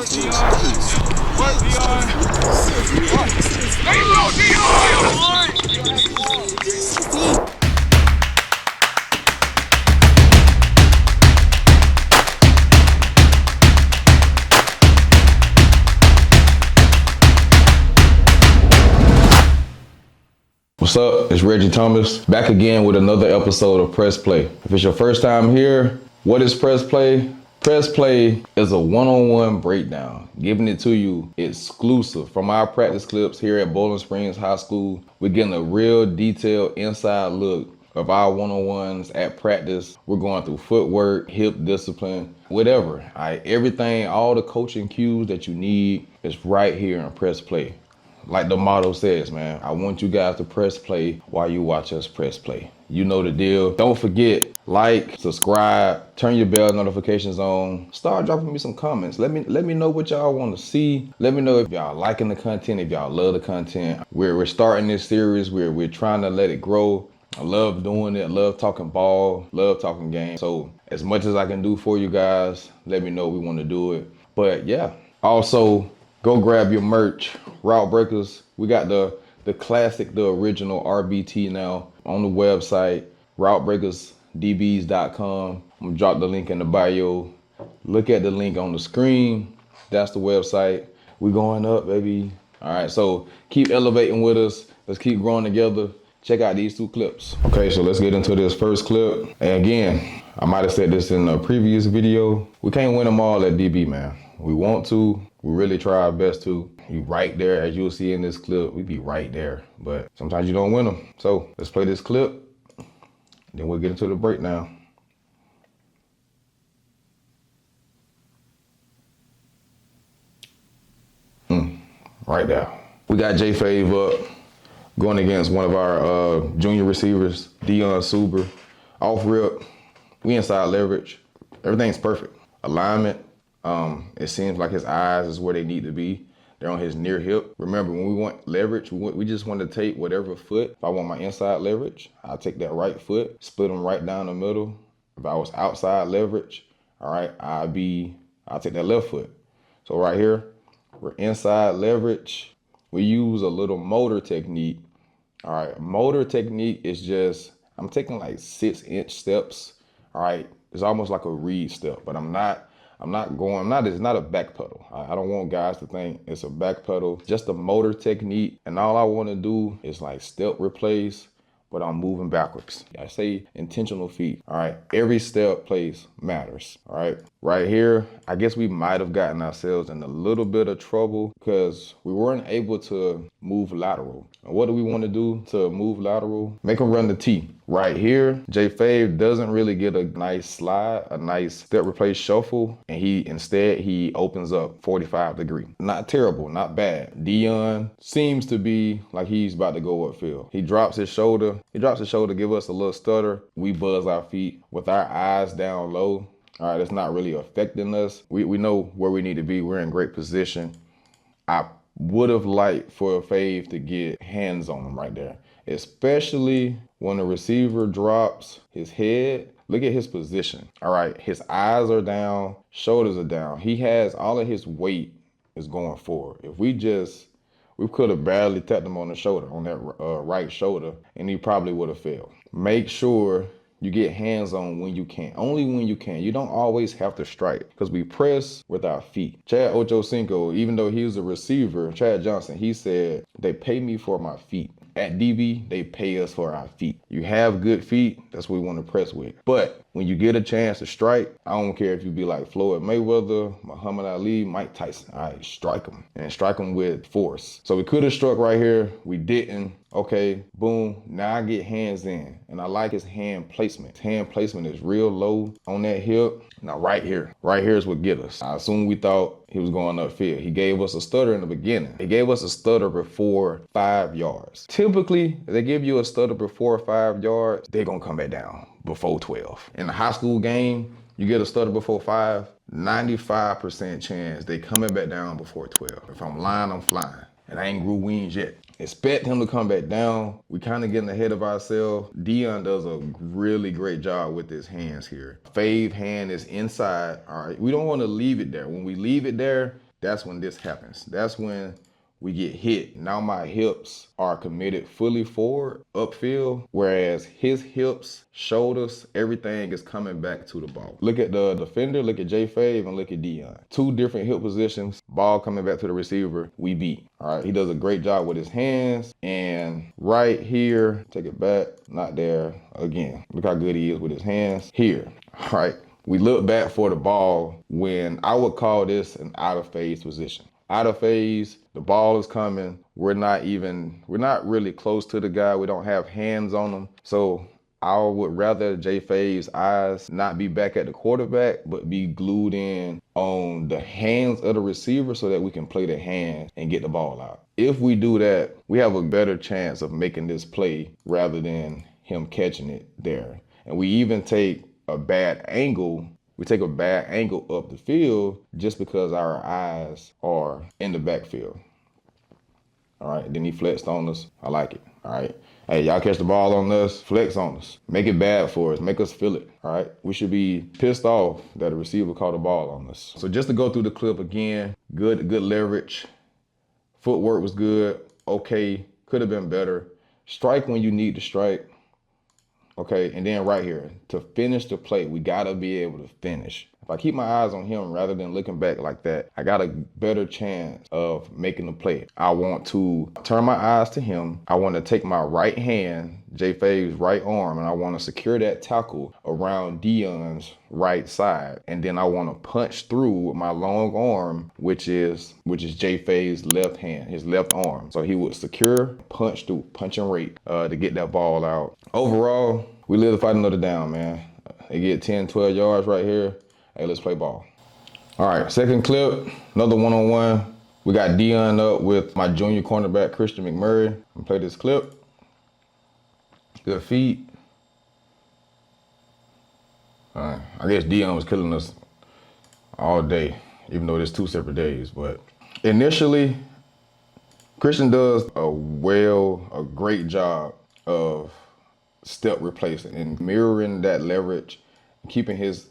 What's up? It's Reggie Thomas, back again with another episode of Press Play. If it's your first time here, what is Press Play? Press Play is a one-on-one breakdown, giving it to you exclusive from our practice clips here at Bowling Springs High School. We're getting a real detailed inside look of our one-on-ones at practice. We're going through footwork, hip discipline, whatever. All right, everything, all the coaching cues that you need is right here in Press Play. Like the motto says, man, I want you guys to press play while you watch us press play. You know the deal. Don't forget, like, subscribe, turn your bell notifications on. Start dropping me some comments. Let me know what y'all want to see. Let me know if y'all liking the content, if y'all love the content. We're starting this series. We're trying to let it grow. I love doing it. I love talking ball. Love talking game. So as much as I can do for you guys, let me know we want to do it. But yeah, also go grab your merch. Route Breakers, we got the classic, the original RBT now on the website, routebreakersdbs.com. I'm gonna drop the link in the bio. Look at the link on the screen. That's the website. We going up, baby. All right, so keep elevating with us. Let's keep growing together. Check out these two clips. Okay, so let's get into this first clip. And again, I might have said this in a previous video. We can't win them all at DB, man. We want to. We really try our best to. You right there, as you'll see in this clip, we be right there. But sometimes you don't win them. So let's play this clip, then we'll get into the breakdown. Right there. We got J Fave up, going against one of our junior receivers, Dion Suber. Off rip, we inside leverage. Everything's perfect. Alignment, it seems like his eyes is where they need to be. They're on his near hip. Remember, when we want leverage, we just want to take whatever foot. If I want my inside leverage, I'll take that right foot, split them right down the middle. If I was outside leverage, all right, I'll take that left foot. So right here, we're inside leverage. We use a little motor technique. All right, motor technique is just, I'm taking like 6-inch steps. All right, it's almost like a reed step, but it's not a back pedal. I don't want guys to think it's a back pedal, just a motor technique. And all I want to do is like step replace, but I'm moving backwards. I say intentional feet. All right, every step place matters. All right, right here, I guess we might have gotten ourselves in a little bit of trouble because we weren't able to move lateral. And what do we want to do to move lateral? Make them run the T. Right here, J Fave doesn't really get a nice slide, a nice step replace shuffle, and he opens up 45 degree. Not terrible, not bad. Dion seems to be like he's about to go upfield. He drops his shoulder, give us a little stutter. We buzz our feet with our eyes down low. All right, it's not really affecting us. We know where we need to be. We're in great position. I would have liked for Fave to get hands on him right there, especially when the receiver drops his head. Look at his position. All right, his eyes are down, shoulders are down. He has all of his weight is going forward. If we could have barely tapped him on the shoulder, on that right shoulder, and he probably would have failed. Make sure you get hands on when you can, only when you can. You don't always have to strike because we press with our feet. Chad Ochocinco, even though he was a receiver, Chad Johnson, he said, they pay me for my feet. At DB, they pay us for our feet. You have good feet, that's what we want to press with. But when you get a chance to strike, I don't care if you be like Floyd Mayweather, Muhammad Ali, Mike Tyson. All right, strike them, and strike them with force. So we could have struck right here. We didn't. Okay, boom. Now I get hands in, and I like his hand placement. His hand placement is real low on that hip. Now right here is what get us. I assume we thought he was going upfield. He gave us a stutter in the beginning. He gave us a stutter before 5 yards. Typically, if they give you a stutter before 5 yards, they're gonna come back down before 12. In a high school game, you get a stutter before 5, 95% chance they coming back down before 12. If I'm lying, I'm flying. And I ain't grew wings yet. Expect him to come back down. We kind of getting ahead of ourselves. Dion does a really great job with his hands here. Fave hand is inside. All right, we don't want to leave it there. When we leave it there, that's when this happens. That's when we get hit. Now my hips are committed fully forward, upfield, whereas his hips, shoulders, everything is coming back to the ball. Look at the defender, look at J Fave, and look at Dion. Two different hip positions, ball coming back to the receiver, we beat. All right, he does a great job with his hands, and right here, take it back, not there, again. Look how good he is with his hands. Here, all right. We look back for the ball when I would call this an out of phase position. Out of phase, the ball is coming. We're not really close to the guy. We don't have hands on him. So I would rather J Fave's eyes not be back at the quarterback, but be glued in on the hands of the receiver so that we can play the hands and get the ball out. If we do that, we have a better chance of making this play rather than him catching it there. And we even take a bad angle. We take a bad angle up the field just because our eyes are in the backfield. All right, then he flexed on us. I like it. All right. Hey, y'all catch the ball on us, flex on us. Make it bad for us, make us feel it. All right. We should be pissed off that a receiver caught the ball on us. So just to go through the clip again, good leverage. Footwork was good. Okay, could have been better. Strike when you need to strike. Okay, and then right here, to finish the play, we gotta be able to finish. If I keep my eyes on him rather than looking back like that, I got a better chance of making the play. I want to turn my eyes to him. I want to take my right hand, J Fave's right arm, and I want to secure that tackle around Dion's right side. And then I want to punch through with my long arm, which is J Fave's left hand, his left arm. So he would secure, punch through, punching rate to get that ball out. Overall, we live to fight another down, man. They get 10, 12 yards right here. Hey, let's play ball. All right, second clip, another one-on-one. We got Dion up with my junior cornerback, Christian McMurray. I'm play this clip. Good feet. All right, I guess Dion was killing us all day, even though it's 2 separate days. But initially, Christian does a great job of step replacing and mirroring that leverage, keeping his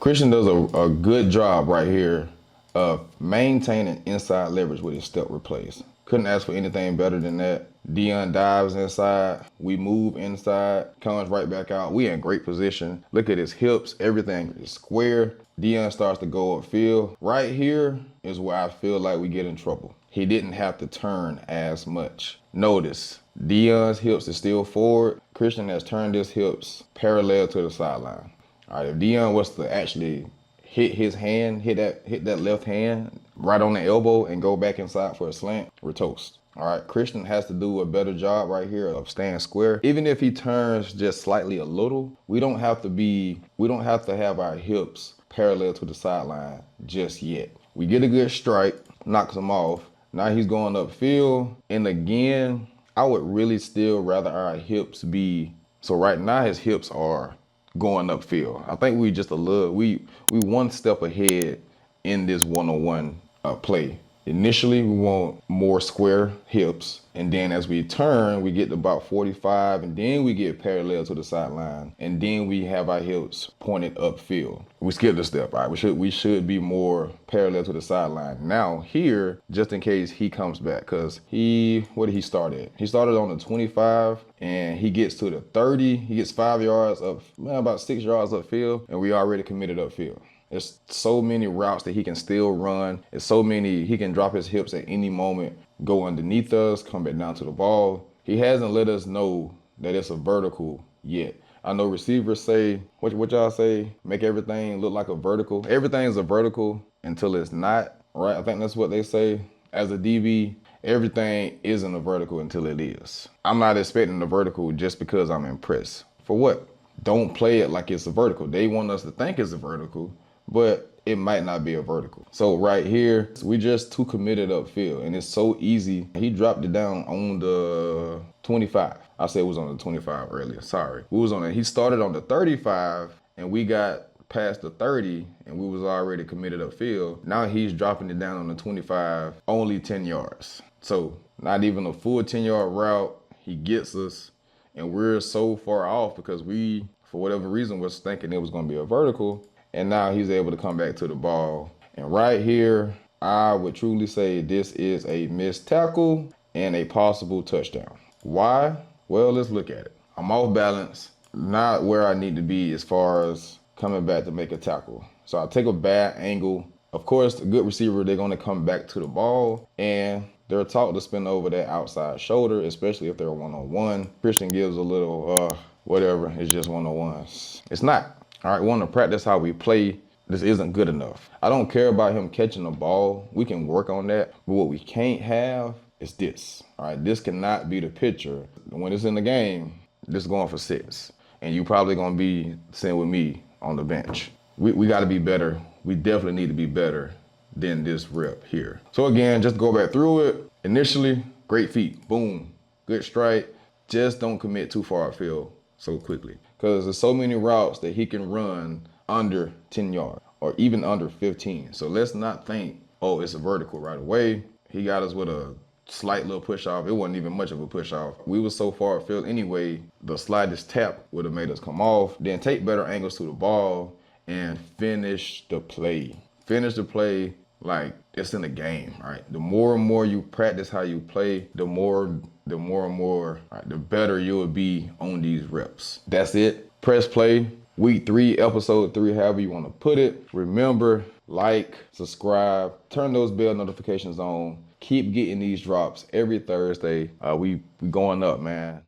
Christian does a good job right here of maintaining inside leverage with his step replace. Couldn't ask for anything better than that. Dion dives inside, we move inside, comes right back out. We in great position. Look at his hips, everything is square. Dion starts to go upfield. Right here is where I feel like we get in trouble. He didn't have to turn as much. Notice, Dion's hips is still forward. Christian has turned his hips parallel to the sideline. All right, if Dion was to actually hit his hand, hit that left hand right on the elbow and go back inside for a slant, we're toast. All right, Christian has to do a better job right here of staying square. Even if he turns just slightly a little, we don't have to have our hips parallel to the sideline just yet. We get a good strike, knocks him off. Now he's going upfield. And again, I would really still rather our hips be, so right now his hips are going upfield. I think we just we one step ahead in this one-on-one play. Initially, we want more square hips, and then as we turn, we get to about 45, and then we get parallel to the sideline, and then we have our hips pointed upfield. We skipped a step, all right? We should be more parallel to the sideline. Now here, just in case he comes back, because what did he start at? He started on the 25, and he gets to the 30. He gets 5 yards up, about 6 yards upfield, and we already committed upfield. There's so many routes that he can still run. There's so many, he can drop his hips at any moment, go underneath us, come back down to the ball. He hasn't let us know that it's a vertical yet. I know receivers say, what y'all say, make everything look like a vertical. Everything's a vertical until it's not, right? I think that's what they say. As a DB, everything isn't a vertical until it is. I'm not expecting a vertical just because I'm impressed. For what? Don't play it like it's a vertical. They want us to think it's a vertical, but it might not be a vertical. So right here, we just too committed upfield, and it's so easy. He dropped it down on the 25. I said it was on the 25 earlier, sorry. We was on it. He started on the 35, and we got past the 30, and we was already committed upfield. Now he's dropping it down on the 25, only 10 yards. So not even a full 10-yard route. He gets us, and we're so far off because we for whatever reason, was thinking it was going to be a vertical. And now he's able to come back to the ball. And right here, I would truly say this is a missed tackle and a possible touchdown. Why? Well, let's look at it. I'm off balance, not where I need to be as far as coming back to make a tackle. So I take a bad angle. Of course, a good receiver, they're going to come back to the ball, and they're taught to spin over that outside shoulder, especially if they're one-on-one. Christian gives a little, whatever, it's just one-on-ones. It's not. All right, we want to practice how we play. This isn't good enough. I don't care about him catching the ball. We can work on that. But what we can't have is this. All right, this cannot be the picture. When it's in the game, this is going for 6. And you probably going to be sitting with me on the bench. We got to be better. We definitely need to be better than this rep here. So again, just go back through it. Initially, great feet. Boom. Good strike. Just don't commit too far upfield so quickly. Because there's so many routes that he can run under 10 yards or even under 15. So let's not think, oh, it's a vertical right away. He got us with a slight little push off. It wasn't even much of a push off. We were so far upfield anyway, the slightest tap would have made us come off. Then take better angles to the ball and finish the play. Finish the play like it's in the game, right? The more and more you practice how you play, the more and more, right, the better you'll be on these reps. That's it. Press play. Week 3, episode 3, however you want to put it. Remember, like, subscribe, turn those bell notifications on. Keep getting these drops every Thursday. We going up, man.